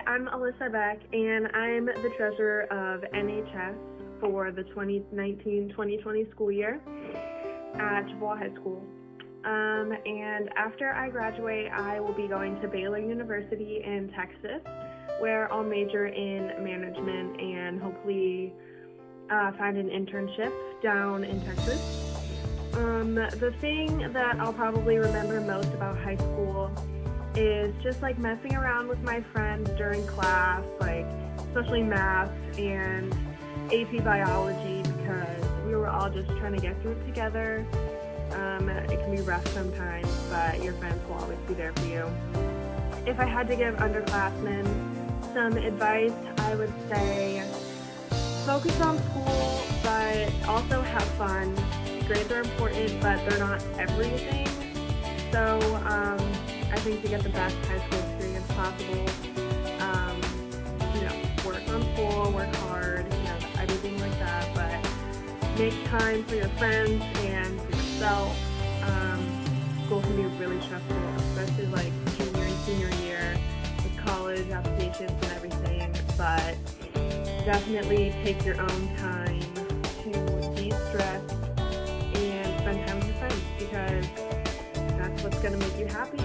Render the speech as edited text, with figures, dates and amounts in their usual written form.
I'm Alyssa Beck, and I'm the treasurer of NHS for the 2019-2020 school year at Chippewa High School. And after I graduate, I will be going to Baylor University in Texas, where I'll major in management and hopefully find an internship down in Texas. The thing that I'll probably remember most about high school is just like messing around with my friends during class, like especially math and AP biology, because we were all just trying to get through it together. It can be rough sometimes, but your friends will always be there for you. If I had to give underclassmen some advice, I would say focus on school, but also have fun. Grades are important, but they're not everything. So I think to get the best high school experience possible, work on school, work hard, everything like that, but make time for your friends and for yourself. School can be really stressful, especially like junior and senior year with college applications and everything, but definitely take your own time to de-stress and spend time with your friends, because that's what's going to make you happy